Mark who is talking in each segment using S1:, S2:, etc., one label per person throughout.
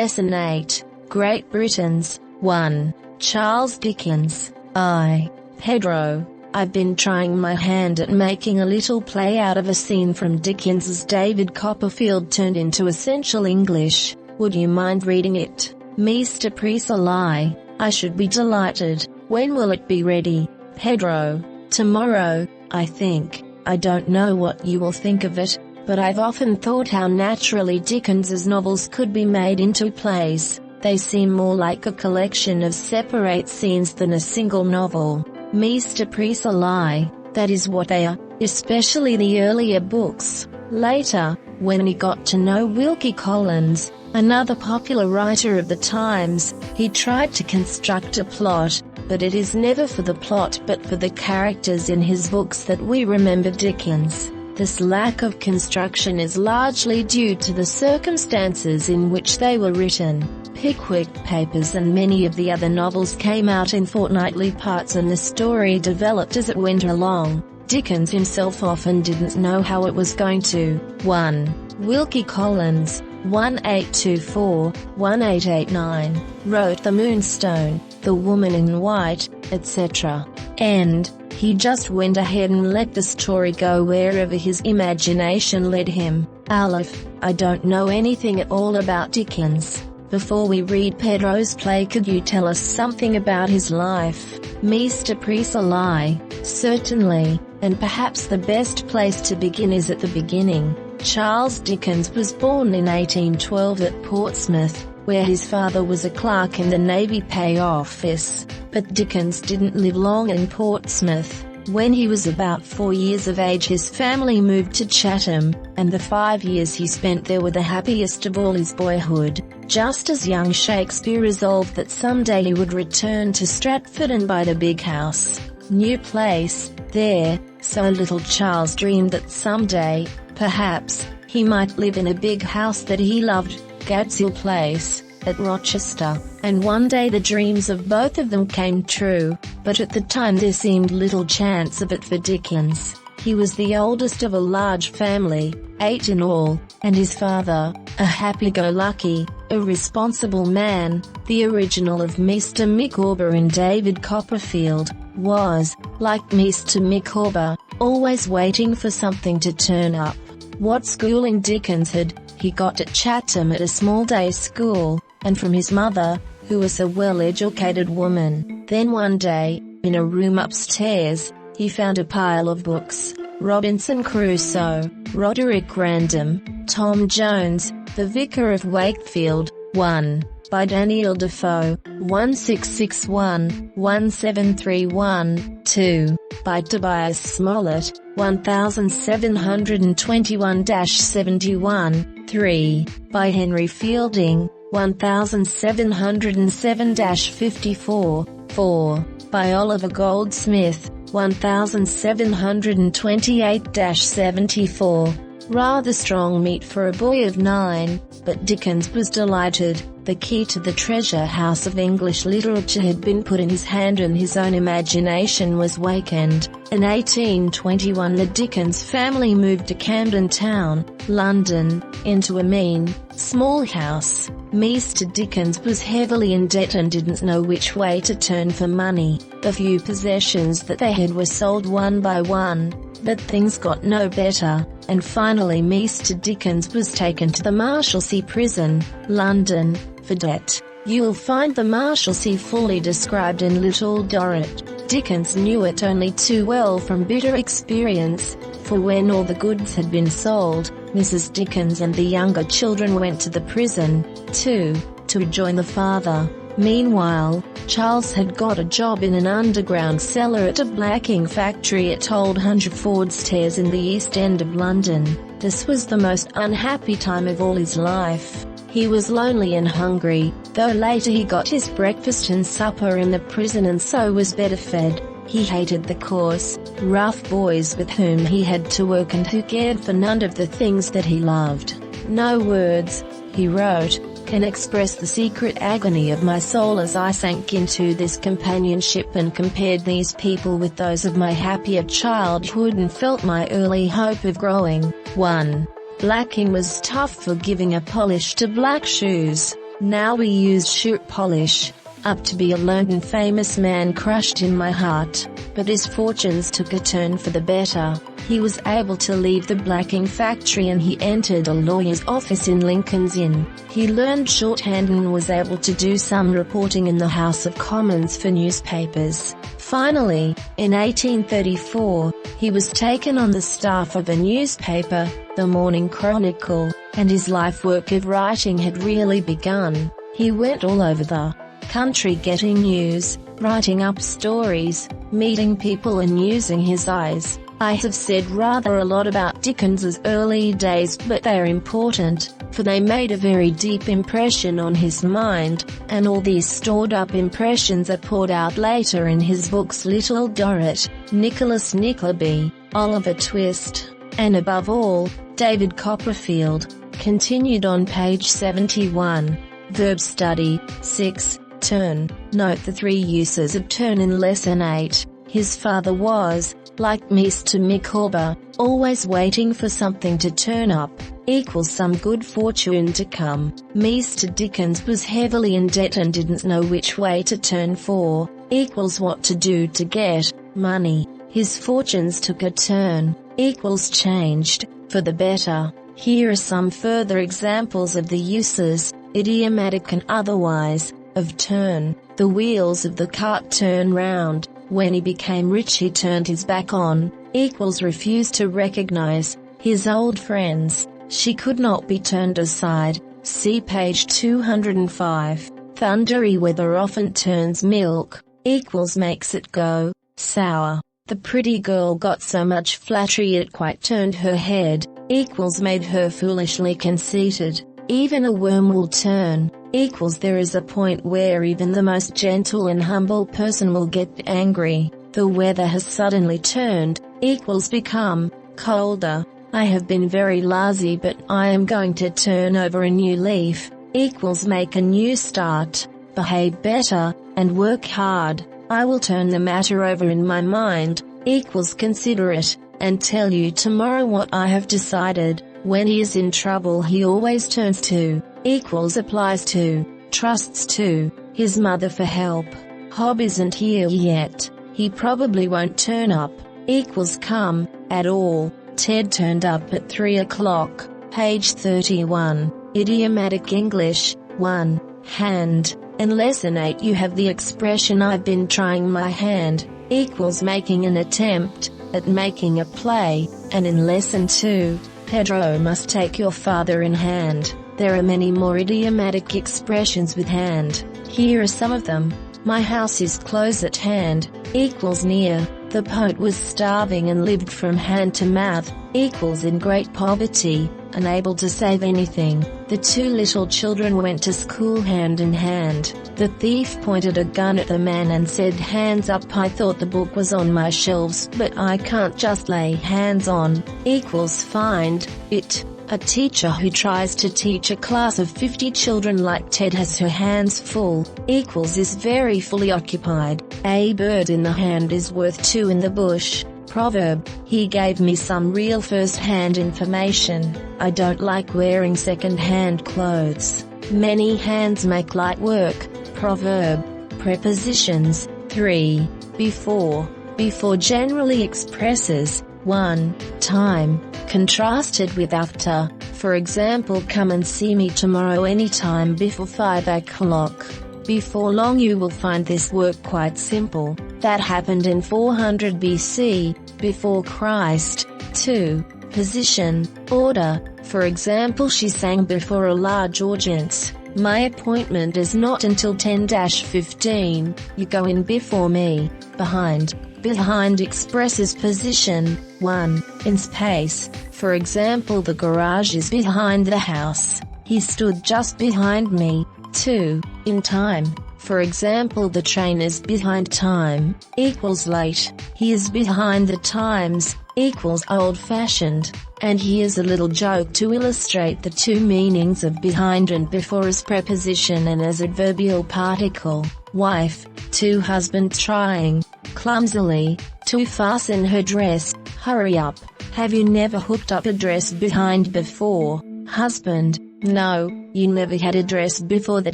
S1: Lesson 8. Great Britons. 1. Charles Dickens. Pedro. I've been trying my hand at making a little play out of a scene from Dickens's David Copperfield turned into essential English. Would you mind reading it? Mr. Priestley. I should be delighted. When will it be ready? Pedro. Tomorrow, I think. I don't know what you will think of it, but I've often thought how naturally Dickens's novels could be made into plays. They seem more like a collection of separate scenes than a single novel. Mr. Priestley. That is what they are, especially the earlier books. Later, when he got to know Wilkie Collins, another popular writer of the times, he tried to construct a plot, but it is never for the plot but for the characters in his books that we remember Dickens. This lack of construction is largely due to the circumstances in which they were written. Pickwick Papers and many of the other novels came out in fortnightly parts and the story developed as it went along. Dickens himself often didn't know how it was going to. 1. Wilkie Collins, 1824-1889, wrote The Moonstone, The Woman in White, etc. And he just went ahead and let the story go wherever his imagination led him. Aleph. I don't know anything at all about Dickens. Before we read Pedro's play, could you tell us something about his life? Mr. Priestley. Certainly, and perhaps the best place to begin is at the beginning. Charles Dickens was born in 1812 at Portsmouth, where his father was a clerk in the Navy Pay Office. But Dickens didn't live long in Portsmouth. When he was about 4 years of age, his family moved to Chatham, and the 5 years he spent there were the happiest of all his boyhood. Just as young Shakespeare resolved that someday he would return to Stratford and buy the big house, new place, there, so little Charles dreamed that someday, perhaps, he might live in a big house that he loved, Gadshill Place, at Rochester. And one day the dreams of both of them came true, but at the time there seemed little chance of it for Dickens. He was the oldest of a large family, 8 in all, and his father, a happy-go-lucky, irresponsible man, the original of Mr. Micawber in David Copperfield, was, like Mr. Micawber, always waiting for something to turn up. What schooling Dickens had, he got at Chatham at a small day school, and from his mother, who was a well-educated woman. Then one day, in a room upstairs, he found a pile of books. Robinson Crusoe, Roderick Random, Tom Jones, The Vicar of Wakefield, 1. By Daniel Defoe, 1661-1731, 2. By Tobias Smollett, 1721-71, 3. By Henry Fielding, 1707-54, 4. By Oliver Goldsmith, 1728-74. Rather strong meat for a boy of 9, but Dickens was delighted. The key to the treasure house of English literature had been put in his hand and his own imagination was wakened. In 1821 the Dickens family moved to Camden Town, London, into a mean, small house. Mr. Dickens was heavily in debt and didn't know which way to turn for money. The few possessions that they had were sold one by one, but things got no better, and finally Mr. Dickens was taken to the Marshalsea prison, London, for debt. You'll find the Marshalsea fully described in Little Dorrit. Dickens knew it only too well from bitter experience, for when all the goods had been sold, Mrs. Dickens and the younger children went to the prison, too, to join the father. Meanwhile, Charles had got a job in an underground cellar at a blacking factory at Old Hungerford Stairs in the East End of London. This was the most unhappy time of all his life. He was lonely and hungry, though later he got his breakfast and supper in the prison and so was better fed. He hated the coarse, rough boys with whom he had to work and who cared for none of the things that he loved. No words, he wrote, can express the secret agony of my soul as I sank into this companionship and compared these people with those of my happier childhood and felt my early hope of growing. 1. Blacking was tough for giving a polish to black shoes. Now we use shoe polish. Up to be a learned and famous man crushed in my heart, but his fortunes took a turn for the better. He was able to leave the blacking factory and he entered a lawyer's office in Lincoln's Inn. He learned shorthand and was able to do some reporting in the House of Commons for newspapers. Finally, in 1834, he was taken on the staff of a newspaper, the Morning Chronicle, and his life work of writing had really begun. He went all over the country getting news, writing up stories, meeting people and using his eyes. I have said rather a lot about Dickens's early days, but they are important, for they made a very deep impression on his mind, and all these stored up impressions are poured out later in his books Little Dorrit, Nicholas Nickleby, Oliver Twist, and above all, David Copperfield. Continued on page 71. Verb study. 6. Turn. Note the three uses of turn in lesson 8. His father was, like Mr. Micawber, always waiting for something to turn up, equals some good fortune to come. Mr. Dickens was heavily in debt and didn't know which way to turn for, equals what to do to get money. His fortunes took a turn, equals changed, for the better. Here are some further examples of the uses, idiomatic and otherwise, of turn. The wheels of the cart turn round. When he became rich he turned his back on, equals refused to recognize, his old friends. She could not be turned aside. See page 205. Thundery weather often turns milk, equals makes it go sour. The pretty girl got so much flattery it quite turned her head, equals made her foolishly conceited. Even a worm will turn, equals there is a point where even the most gentle and humble person will get angry. The weather has suddenly turned, equals become colder. I have been very lazy but I am going to turn over a new leaf, equals make a new start. Behave better, and work hard. I will turn the matter over in my mind, equals consider it, and tell you tomorrow what I have decided. When he is in trouble he always turns to, equals applies to, trusts to, his mother for help. Hob isn't here yet. He probably won't turn up, equals come, at all. Ted turned up at 3 o'clock. Page 31. Idiomatic English. 1. Hand. In lesson 8 you have the expression I've been trying my hand, equals making an attempt at making a play, and in lesson 2, Pedro must take your father in hand. There are many more idiomatic expressions with hand. Here are some of them. My house is close at hand, equals near. The poet was starving and lived from hand to mouth, equals in great poverty, unable to save anything. The two little children went to school hand in hand. The thief pointed a gun at the man and said, hands up. I thought the book was on my shelves but I can't just lay hands on, equals find it. A teacher who tries to teach a class of 50 children like Ted has her hands full, equals is very fully occupied. A bird in the hand is worth two in the bush. Proverb. He gave me some real first-hand information. I don't like wearing second-hand clothes. Many hands make light work. Proverb. Prepositions. 3. Before. Before generally expresses 1. Time, contrasted with after. For example, come and see me tomorrow anytime before 5 o'clock. Before long you will find this work quite simple. That happened in 400 BC, before Christ. 2. Position, order. For example, she sang before a large audience. My appointment is not until 10-15. You go in before me. Behind. Behind expresses position. 1. In space. For example, the garage is behind the house. He stood just behind me. 2. In time. For example, the train is behind time, equals late. He is behind the times, equals old-fashioned. And here's a little joke to illustrate the two meanings of behind and before as preposition and as adverbial particle. Wife. To husband trying, clumsily, to fasten her dress. Hurry up. Have you never hooked up a dress behind before? Husband, no, you never had a dress before that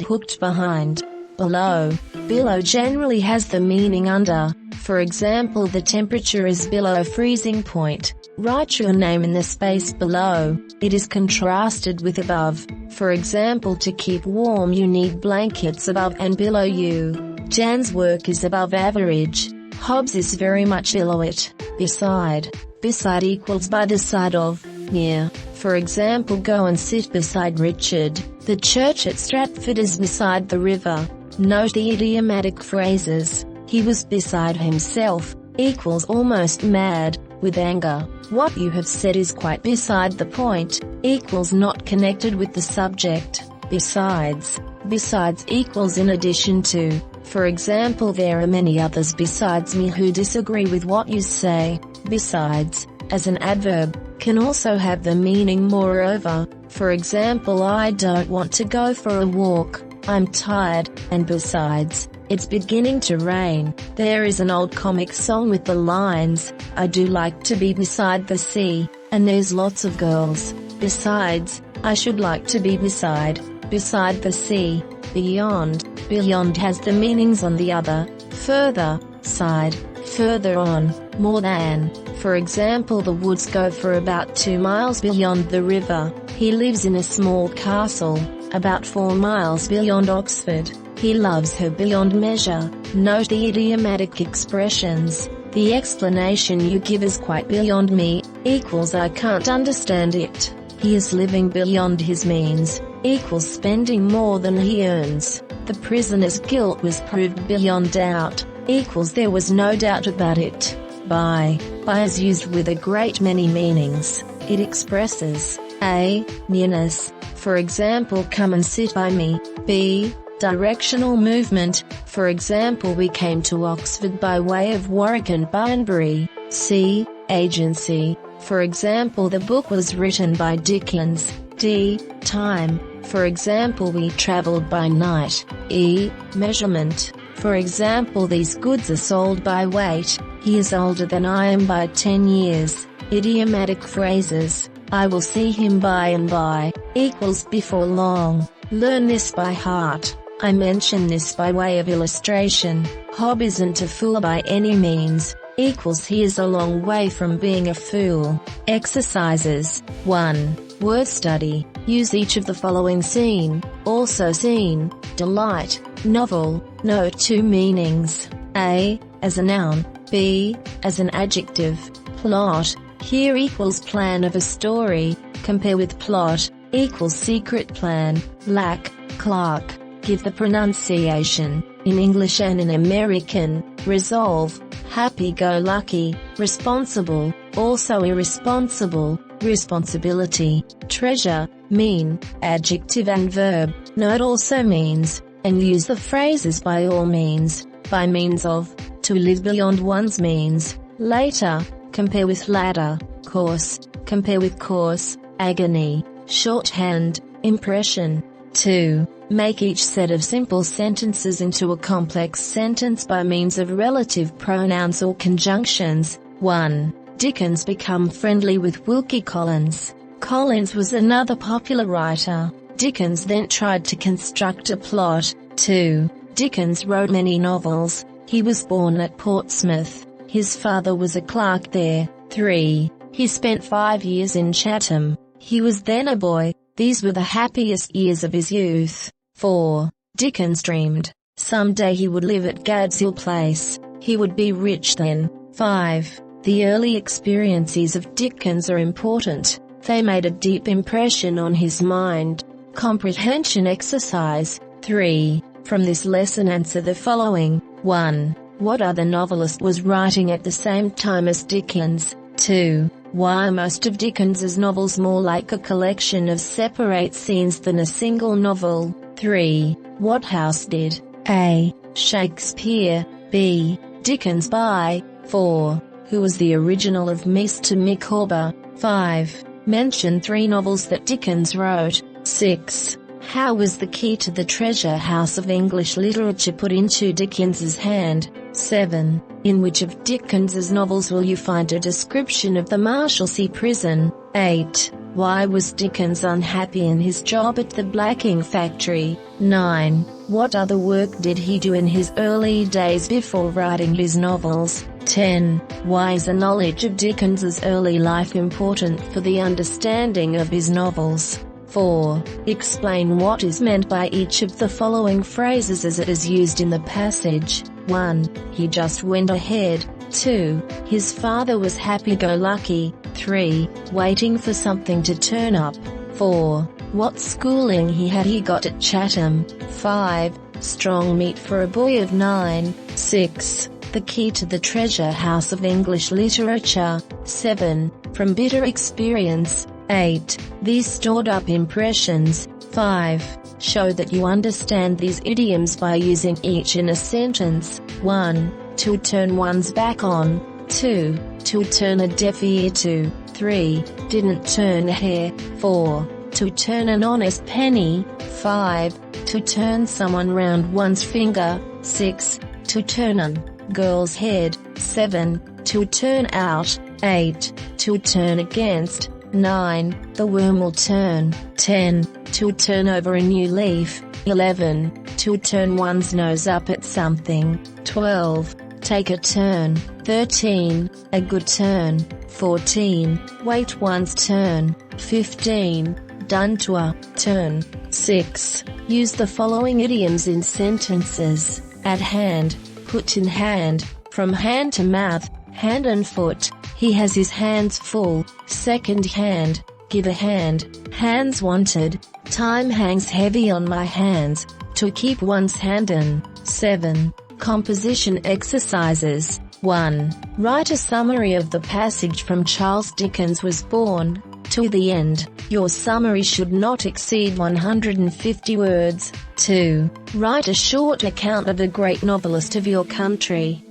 S1: hooked behind. Below. Below generally has the meaning under. For example, the temperature is below freezing point. Write your name in the space below. It is contrasted with above. For example, to keep warm you need blankets above and below you. Jan's work is above average. Hobbs is very much below it. Beside. Beside equals by the side of, near. For example, go and sit beside Richard. The church at Stratford is beside the river. Note the idiomatic phrases. He was beside himself, equals almost mad, with anger. What you have said is quite beside the point, equals not connected with the subject. Besides. Besides equals in addition to. For example, there are many others besides me who disagree with what you say. Besides, as an adverb, can also have the meaning moreover. For example, I don't want to go for a walk. I'm tired, and besides, it's beginning to rain. There is an old comic song with the lines, I do like to be beside the sea, and there's lots of girls. Besides, I should like to be beside the sea. Beyond. Beyond has the meanings on the other, further, side, further on, more than. For example, the woods go for about 2 miles beyond the river. He lives in a small castle, about 4 miles beyond Oxford. He loves her beyond measure. Note the idiomatic expressions. The explanation you give is quite beyond me, equals I can't understand it. He is living beyond his means, equals spending more than he earns. The prisoner's guilt was proved beyond doubt, equals there was no doubt about it. By is used with a great many meanings. It expresses a. nearness. For example, come and sit by me. B. directional movement. For example, we came to Oxford by way of Warwick and Banbury. C. agency. For example, the book was written by Dickens. D. time. For example, we traveled by night. E. measurement. For example, these goods are sold by weight. He is older than I am by 10 years. Idiomatic phrases. I will see him by and by, equals before long. Learn this by heart. I mention this by way of illustration. Hob isn't a fool by any means, equals he is a long way from being a fool. Exercises. 1. Word study. Use each of the following seen, also seen, delight, novel. Note 2 meanings. A. as a noun. B. as an adjective. Plot. Here equals plan of a story. Compare with plot, equals secret plan. Lack, clerk. Give the pronunciation, in English and in American. Resolve, happy-go-lucky. Responsible, also irresponsible. Responsibility. Treasure, mean, adjective and verb. Note also means, and use the phrases by all means, by means of, to live beyond one's means. Later. Compare with ladder. Course. Compare with course. Agony. Shorthand. Impression. 2. Make each set of simple sentences into a complex sentence by means of relative pronouns or conjunctions. 1. Dickens become friendly with Wilkie Collins. Collins was another popular writer. Dickens then tried to construct a plot. 2. Dickens wrote many novels. He was born at Portsmouth. His father was a clerk there. 3. He spent 5 years in Chatham. He was then a boy. These were the happiest years of his youth. 4. Dickens dreamed. Someday he would live at Gadshill Place. He would be rich then. 5. The early experiences of Dickens are important. They made a deep impression on his mind. Comprehension exercise. 3. From this lesson answer the following. 1. What other novelist was writing at the same time as Dickens? 2. Why are most of Dickens's novels more like a collection of separate scenes than a single novel? 3. What house did A. Shakespeare, B. Dickens buy? 4. Who was the original of Mr. Micawber? 5. Mention 3 novels that Dickens wrote. 6. How was the key to the treasure house of English literature put into Dickens's hand? 7. In which of Dickens's novels will you find a description of the Marshalsea prison? 8. Why was Dickens unhappy in his job at the blacking factory? 9. What other work did he do in his early days before writing his novels? 10. Why is a knowledge of Dickens's early life important for the understanding of his novels? 4. Explain what is meant by each of the following phrases as it is used in the passage. 1. He just went ahead. 2. His father was happy-go-lucky. 3. Waiting for something to turn up. 4. What schooling he got at Chatham. 5. Strong meat for a boy of 9. 6. The key to the treasure house of English literature. 7. From bitter experience. 8. These stored up impressions. 5. Show that you understand these idioms by using each in a sentence. 1. To turn one's back on. 2. To turn a deaf ear to. 3. Didn't turn a hair. 4. To turn an honest penny. 5. To turn someone round one's finger. 6. To turn a girl's head. 7. To turn out. 8. To turn against. 9. The worm will turn. 10. To turn over a new leaf. 11. To turn one's nose up at something. 12. Take a turn. 13. A good turn. 14. Wait one's turn. 15. Done to a turn. 6. Use the following idioms in sentences. At hand. Put in hand. From hand to mouth. Hand and foot. He has his hands full. Second hand. Give a hand. Hands wanted. Time hangs heavy on my hands. To keep one's hand in. 7. Composition exercises. 1. Write a summary of the passage from Charles Dickens was born to the end. Your summary should not exceed 150 words. 2. Write a short account of a great novelist of your country.